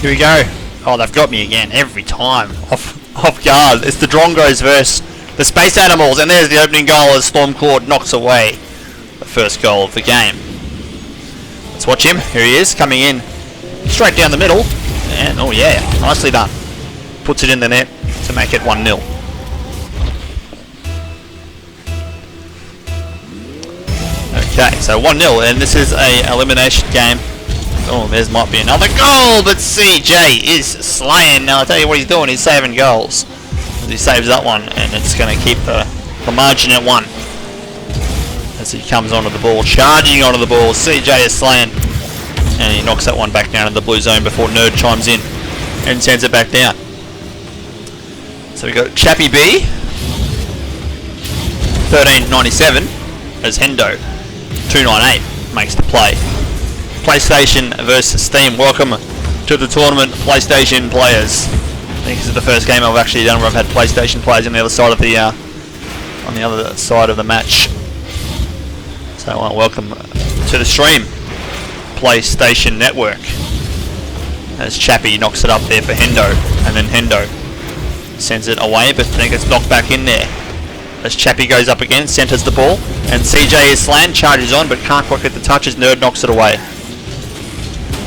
Here we go. Oh, they've got me again every time. Off guard. It's the Drongos versus the Space Animals, and there's the opening goal as Stormclaw knocks away the first goal of the game. Let's watch him. Here he is, coming in straight down the middle, and oh yeah, nicely done. Puts it in the net to make it 1-0. Okay, so 1-0, and this is a elimination game. Oh, there's might be another goal, but CJ is slaying. Now, I'll tell you what he's doing. He's saving goals. He saves that one, and it's going to keep the margin at 1. As he comes onto the ball, charging onto the ball. CJ is slaying. And he knocks that one back down in the blue zone before Nerd chimes in and sends it back down. So we got Chappy B, 1397, as Hendo, 298, makes the play. PlayStation versus Steam. Welcome to the tournament, PlayStation players. I think this is the first game I've actually done where I've had PlayStation players on the other side of the match. So welcome to the stream, PlayStation Network. As Chappy knocks it up there for Hendo, and then Hendo sends it away, but then gets knocked back in there. As Chappy goes up again, centres the ball, and CJ is slammed, charges on, but can't quite get the touch as Nerd knocks it away.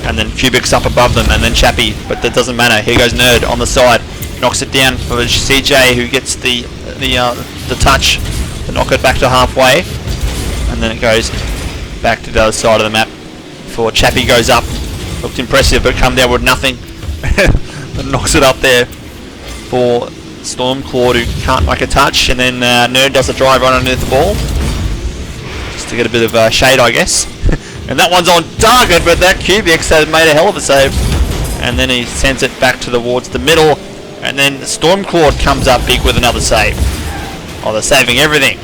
And then Cubics up above them, and then Chappy, but that doesn't matter. Here goes Nerd on the side, knocks it down for CJ, who gets the touch to knock it back to halfway, and then it goes back to the other side of the map before Chappy goes up. Looked impressive, but come down with nothing. And knocks it up there for Stormclaw, who can't make a touch, and then Nerd does a drive right underneath the ball, just to get a bit of shade, I guess. And that one's on target, but that Cubics has made a hell of a save. And then he sends it back towards the middle, and then Stormclaw comes up big with another save. Oh, they're saving everything.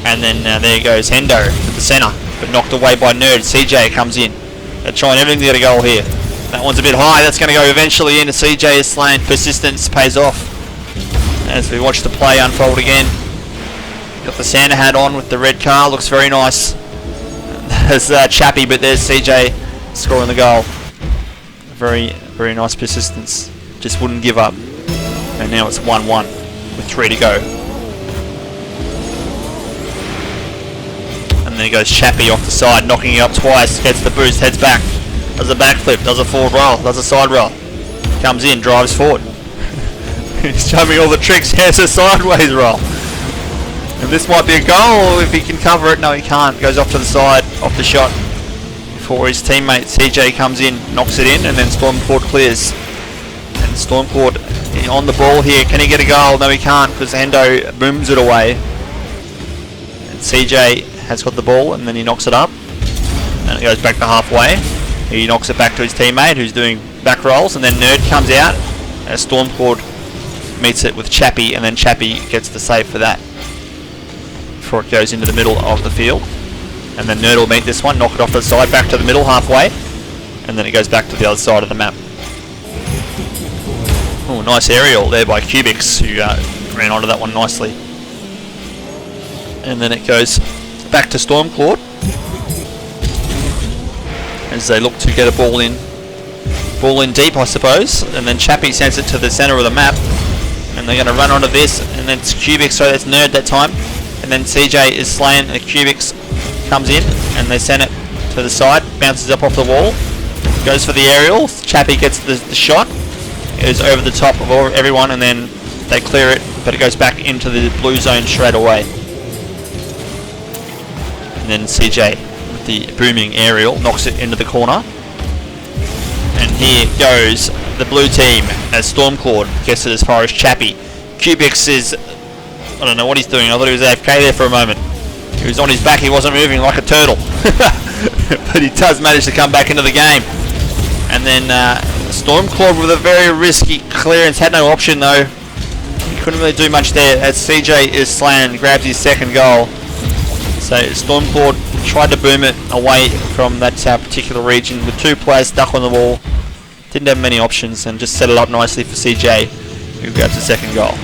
And then there goes Hendo to the centre, but knocked away by Nerd. CJ comes in. They're trying everything to get a goal here. That one's a bit high. That's going to go eventually in. CJ is slain. Persistence pays off. As we watch the play unfold again. Got the Santa hat on with the red car. Looks very nice. There's Chappy, but there's CJ scoring the goal. Very, very nice persistence. Just wouldn't give up. And now it's 1-1 with 3 to go. And then goes Chappy off the side, knocking it up twice. Gets the boost, heads back. Does a backflip, does a forward roll, does a side roll. Comes in, drives forward. He's showing all the tricks. Here's a sideways roll. And this might be a goal if he can cover it. No, he can't. Goes off to the side, off the shot. Before his teammate CJ comes in, knocks it in, and then Stormclaw clears. And Stormclaw on the ball here. Can he get a goal? No, he can't, because Hendo booms it away. And CJ has got the ball, and then he knocks it up. And it goes back to halfway. He knocks it back to his teammate, who's doing back rolls, and then Nerd comes out as Stormclaw meets it with Chappy, and then Chappy gets the save for that before it goes into the middle of the field. And then Nerd will meet this one, knock it off to the side, back to the middle halfway, and then it goes back to the other side of the map. Oh, nice aerial there by Cubics, who ran onto that one nicely. And then it goes back to Stormclaw as they look to get a ball in deep, I suppose. And then Chappy sends it to the centre of the map, and they're going to run onto this, and then it's Cubics, so that's Nerd that time. And then CJ is slain, and Cubics comes in, and they send it to the side, bounces up off the wall, goes for the aerial. Chappy gets the shot, goes over the top of everyone, and then they clear it, but it goes back into the blue zone straight away. And then CJ with the booming aerial knocks it into the corner. And here goes the blue team as Stormclaw gets it as far as Chappy. Cubics is, I don't know what he's doing. I thought he was AFK there for a moment. He was on his back, he wasn't moving like a turtle. But he does manage to come back into the game. And then Stormclaw with a very risky clearance. Had no option though. He couldn't really do much there as CJ is slain, grabs his second goal. So Stormclaw tried to boom it away from that particular region with 2 players stuck on the wall. Didn't have many options and just set it up nicely for CJ, who grabs the second goal.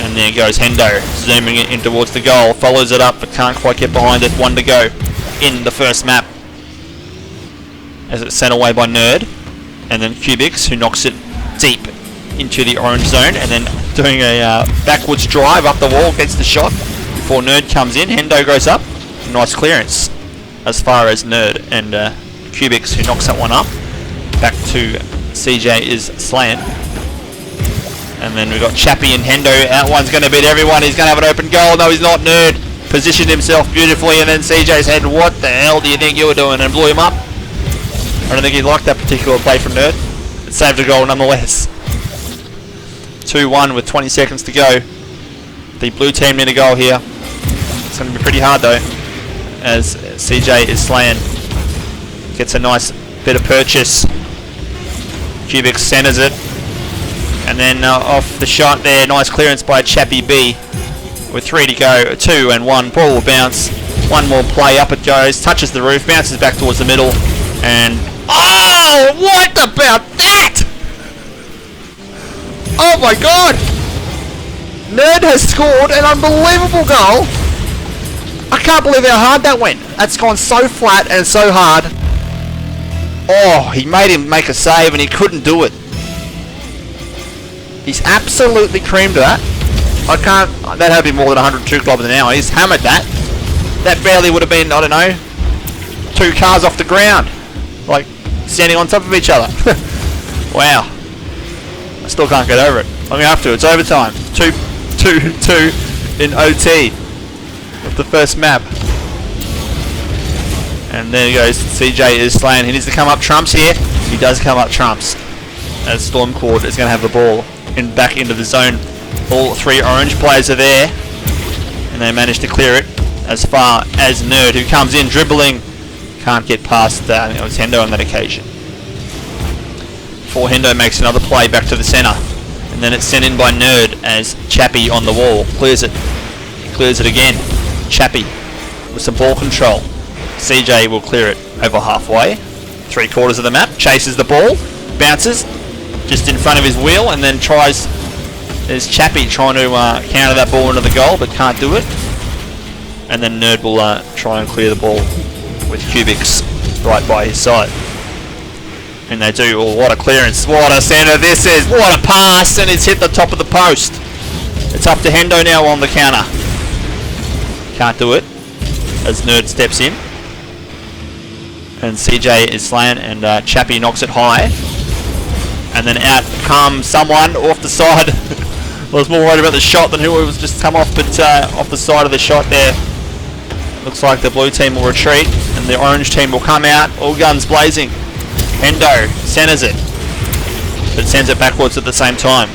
And there goes Hendo, zooming it in towards the goal, follows it up but can't quite get behind it. 1 to go in the first map. as it's sent away by Nerd. And then Cubics, who knocks it deep into the orange zone, and then doing a backwards drive up the wall, gets the shot before Nerd comes in. Hendo goes up. Nice clearance as far as Nerd and Cubics, who knocks that one up. Back to CJ is Slayan. And then we've got Chappie and Hendo. That one's going to beat everyone. He's going to have an open goal. No, he's not. Nerd positioned himself beautifully, and then CJ's head, what the hell do you think you were doing? And blew him up. I don't think he liked that particular play from Nerd. It saved a goal nonetheless. 2-1 with 20 seconds to go. The blue team need a goal here. It's going to be pretty hard though, as CJ is Slayan. Gets a nice bit of purchase. Cubic centers it. And then off the shot there, nice clearance by Chappie B. With 3 to go, 2 and 1. Ball will bounce. One more play, up it goes. Touches the roof, bounces back towards the middle. And oh, what about that? Oh my god! Nerd has scored an unbelievable goal. I can't believe how hard that went. That's gone so flat and so hard. Oh, he made him make a save and he couldn't do it. He's absolutely creamed that. I can't, that had to be more than 102 kilometers an hour. He's hammered that. That barely would have been, I don't know, 2 cars off the ground. Like, standing on top of each other. Wow. I still can't get over it. I'm going to have to. It's overtime. 2-2 in OT of the first map. And there he goes. CJ is Slayan. He needs to come up trumps here. He does come up trumps. As Stormcord is going to have the ball back into the zone. All 3 orange players are there. And they manage to clear it as far as Nerd, who comes in dribbling. Can't get past I think it was Hendo on that occasion. Before Hendo makes another play back to the centre. And then it's sent in by Nerd as Chappie on the wall. Clears it. He clears it again. Chappie with some ball control. CJ will clear it over halfway. 3/4 of the map. Chases the ball. Bounces just in front of his wheel and then tries. There's Chappie trying to counter that ball into the goal but can't do it. And then Nerd will try and clear the ball with Cubics right by his side. And they do. Oh, what a clearance. What a centre this is. What a pass. And it's hit the top of the post. It's up to Hendo now on the counter. Can't do it as Nerd steps in. And CJ is Slayan and Chappie knocks it high. And then out comes someone off the side. I was more worried about the shot than who it was just come off, but off the side of the shot there. Looks like the blue team will retreat and the orange team will come out, all guns blazing. Hendo centers it, but sends it backwards at the same time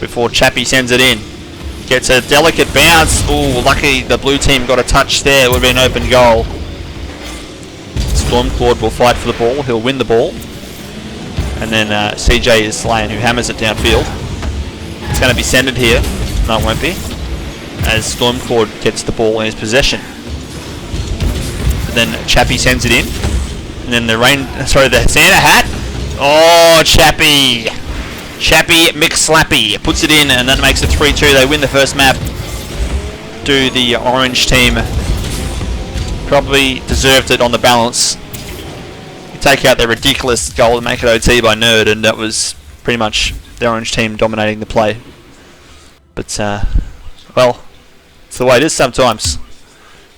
before Chappie sends it in. Gets a delicate bounce. Ooh, lucky the blue team got a touch there. It would have been an open goal. Stormclawd will fight for the ball. He'll win the ball. And then CJ is Slayan, who hammers it downfield. It's going to be centered here. No, it won't be. As Stormclawd gets the ball in his possession. And then Chappie sends it in. And then the Santa hat. Oh, Chappie. Chappie McSlappy puts it in and that makes it 3-2. They win the first map. Do the orange team. Probably deserved it on the balance. Take out the ridiculous goal and make it OT by Nerd, and that was pretty much the orange team dominating the play. But, well, it's the way it is sometimes,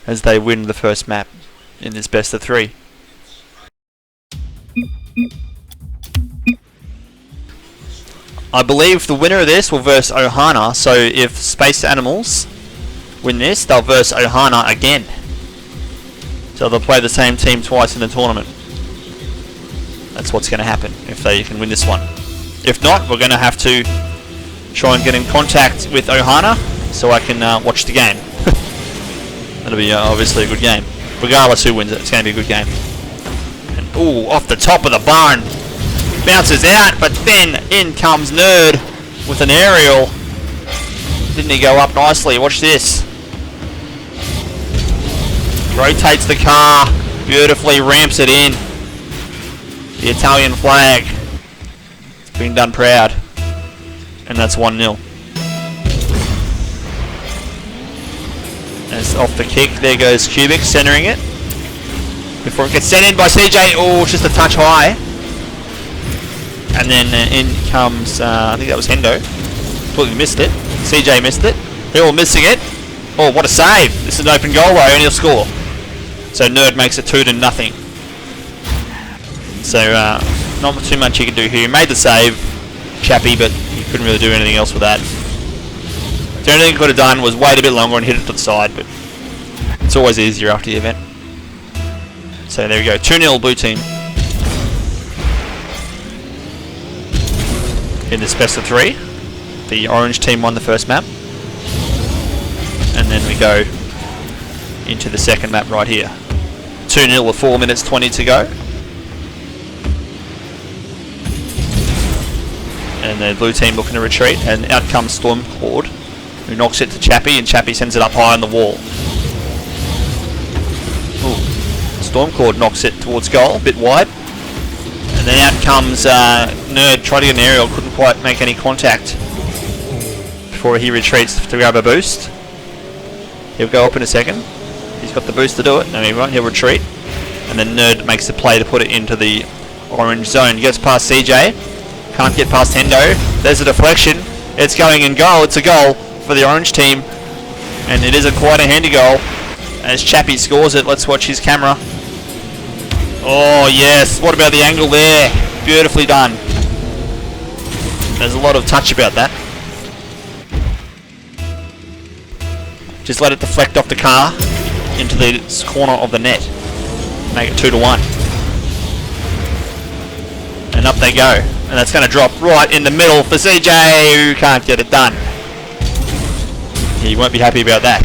as they win the first map in this best of 3. I believe the winner of this will verse Ohana, so if Space Animals win this, they'll verse Ohana again. So they'll play the same team twice in the tournament. That's what's going to happen if they can win this one. If not, we're going to have to try and get in contact with Ohana so I can watch the game. That'll be obviously a good game. Regardless who wins it, it's going to be a good game. And ooh, off the top of the barn. Bounces out, but then in comes Nerd with an aerial. Didn't he go up nicely? Watch this. Rotates the car, beautifully ramps it in. The Italian flag. It's been done proud. And that's 1-0. As off the kick, there goes Cubic, centering it. before it gets sent in by CJ. Oh, just a touch high. And then in comes, I think that was Hendo. Completely missed it. CJ missed it. They're all missing it. Oh, what a save. This is an open goal though, and he'll score. So Nerd makes it 2-0. So not too much he can do here. He made the save, Chappie, but he couldn't really do anything else with that. The only thing he could have done was wait a bit longer and hit it to the side, but it's always easier after the event. So there we go, 2-0 blue team. In this best of 3, the orange team won the first map. And then we go into the second map right here. 2-0 with 4 minutes 20 to go. And the blue team looking to retreat, and out comes Stormclord, who knocks it to Chappie, and Chappie sends it up high on the wall. Ooh. Stormclord knocks it towards goal, a bit wide. And then out comes Nerd, tried to get an aerial, couldn't quite make any contact before he retreats to grab a boost. He'll go up in a second. He's got the boost to do it. No, he won't. He'll retreat. And then Nerd makes the play to put it into the orange zone. He gets past CJ. Can't get past Hendo. There's a deflection. It's going in goal. It's a goal for the orange team. And it is quite a handy goal. As Chappie scores it, let's watch his camera. Oh yes, what about the angle there? Beautifully done. There's a lot of touch about that. Just let it deflect off the car into the corner of the net. Make it 2-1. And up they go. And that's going to drop right in the middle for CJ, who can't get it done. He won't be happy about that.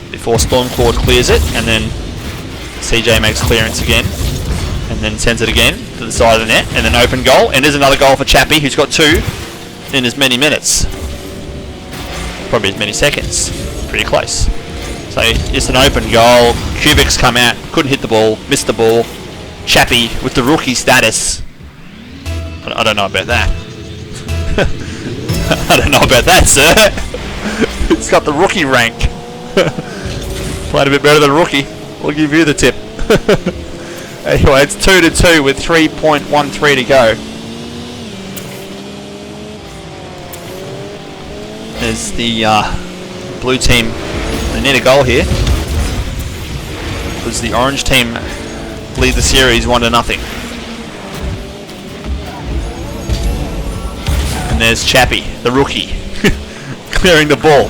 Before Stormclord clears it, and then CJ makes clearance again, and then sends it again to the side of the net, and an open goal, and there's another goal for Chappie, who's got 2 in as many minutes. Probably as many seconds. Pretty close. So it's an open goal. Kubik's come out, couldn't hit the ball, missed the ball. Chappie with the rookie status. I don't know about that. I don't know about that, sir. It's got the rookie rank. Played a bit better than rookie. We'll give you the tip. Anyway, it's 2-2 with 3.13 to go. There's the blue team. They need a goal here, because the orange team lead the series 1-0. And there's Chappie, the rookie, clearing the ball.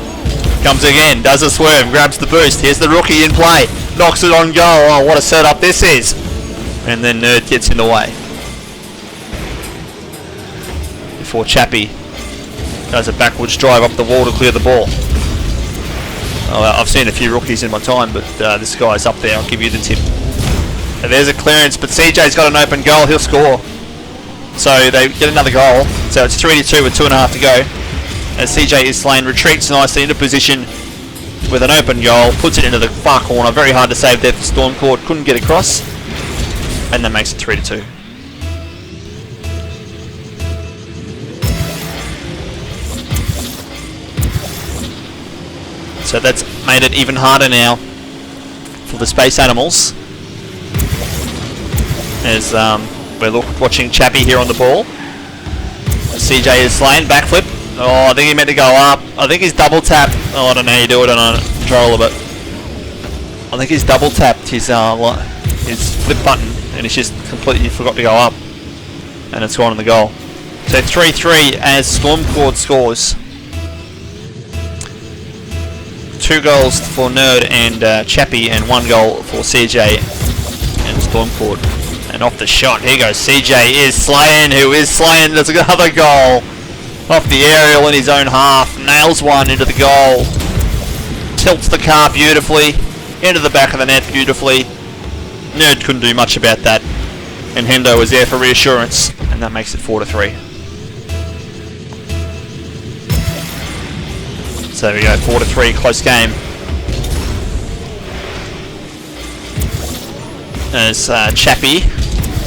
Comes again, does a swerve, grabs the boost. Here's the rookie in play, knocks it on goal. Oh, what a setup this is! And then Nerd gets in the way before Chappie does a backwards drive up the wall to clear the ball. Oh, I've seen a few rookies in my time, but this guy's up there. I'll give you the tip. And there's a clearance, but CJ's got an open goal. He'll score. So they get another goal. So it's 3-2 with 2.5 to go. As CJ is slain, retreats nicely into position with an open goal, puts it into the far corner. Very hard to save there for Stormclord. Couldn't get across, and that makes it 3-2. So that's made it even harder now for the Space Animals. As we're watching Chappie here on the ball. CJ is slain, backflip. Oh, I think he meant to go up. I think he's double tapped. Oh, I don't know how you do it on a controller, but I think he's double tapped his flip button, and he's just completely forgot to go up, and it's gone in the goal. So 3-3 as Stormclord scores. 2 goals for Nerd and Chappie, and 1 goal for CJ and Stormclord. And off the shot, here goes CJ is slain, who is slain. There's another goal. Off the aerial in his own half, nails one into the goal. Tilts the car beautifully, into the back of the net beautifully. Nerd couldn't do much about that. And Hendo was there for reassurance, and that makes it 4-3. So there we go, 4-3, close game. As Chappie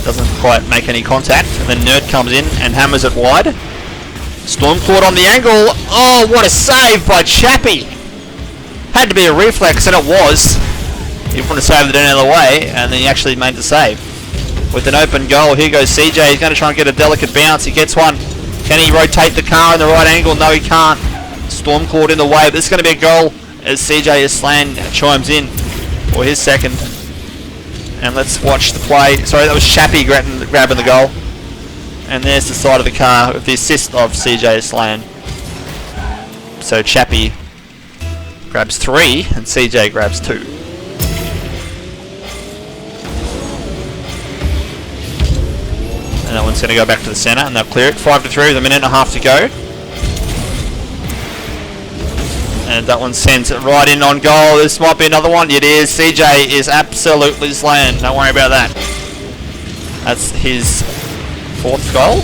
doesn't quite make any contact, and then Nerd comes in and hammers it wide. Stormclord on the angle. Oh, what a save by Chappie. Had to be a reflex, and it was. He wanted to save it out of the way, and then he actually made the save. With an open goal, here goes CJ. He's going to try and get a delicate bounce. He gets one. Can he rotate the car in the right angle? No, he can't. Storm caught in the way, but this is going to be a goal as CJ Aslan chimes in for his second. And let's watch the play. Sorry, that was Chappie grabbing the goal. And there's the side of the car with the assist of CJ Aslan. So Chappie grabs 3 and CJ grabs 2. And that one's going to go back to the centre and they'll clear it. 5-3 with a minute and a half to go. And that one sends it right in on goal. This might be another one. It is. CJ is absolutely slaying. Don't worry about that. That's his 4th goal.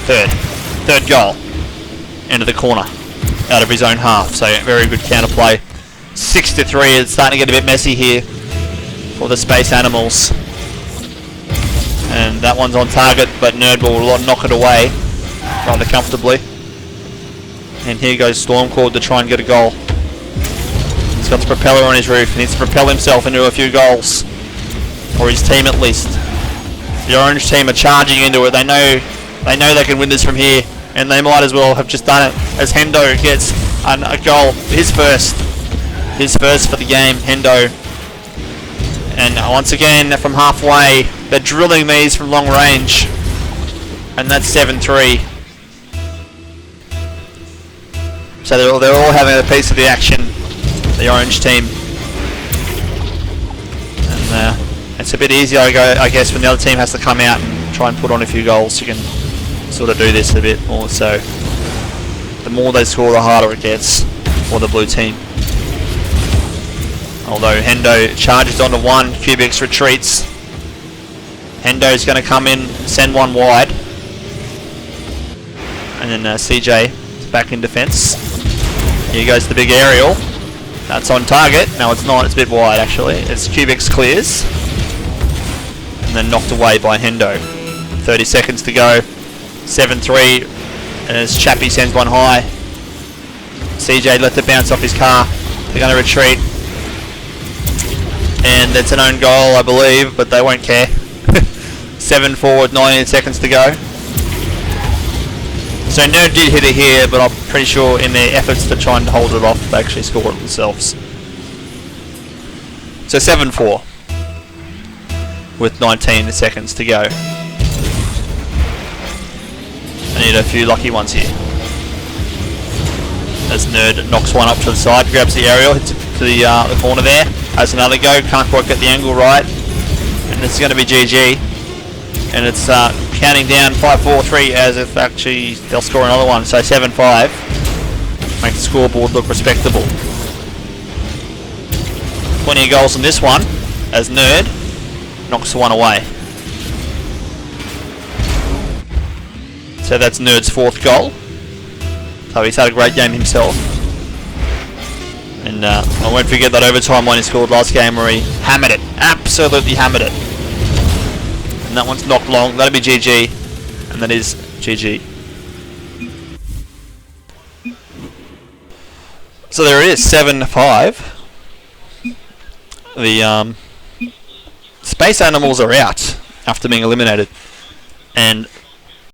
Third goal. Into the corner. Out of his own half. So very good counter play. 6-3. It's starting to get a bit messy here for the Space Animals. And that one's on target, but Nerd will knock it away rather comfortably. And here goes Stormcord to try and get a goal. He's got the propeller on his roof. He needs to propel himself into a few goals. Or his team at least. The Orange team are charging into it. They know they can win this from here. And they might as well have just done it as Hendo gets a goal. His first for the game, Hendo. And once again, from halfway, they're drilling these from long range. And that's 7-3. So they're all having a piece of the action, the Orange team. And it's a bit easier, I guess, when the other team has to come out and try and put on a few goals. You can sort of do this a bit more. So the more they score, the harder it gets for the blue team. Although Hendo charges onto one, Cubics retreats. Hendo's going to come in, send one wide. And then CJ is back in defence. Here goes the big aerial. That's on target. No, it's not. It's a bit wide, actually. It's Cubics clears. And then knocked away by Hendo. 30 seconds to go. 7-3. And as Chappie sends one high. CJ let it bounce off his car. They're going to retreat. And it's an own goal, I believe, but they won't care. 7-4 with 19 seconds to go. So Nerd did hit it here, but I'm pretty sure in their efforts to try and hold it off, they actually scored it themselves. So 7-4 with 19 seconds to go. I need a few lucky ones here. As Nerd knocks one up to the side, grabs the aerial, hits it to the corner there. Has another go, can't quite get the angle right. And this is going to be GG. And it's counting down 5-4-3 as if actually they'll score another one. So 7-5. Make the scoreboard look respectable. 20 goals in this one as Nerd knocks one away. So that's Nerd's 4th goal. So he's had a great game himself. And I won't forget that overtime one he scored last game where he hammered it. Absolutely hammered it. And that one's knocked long. That'll be GG. And that is GG. So there it is, 7-5. The Space Animals are out after being eliminated. And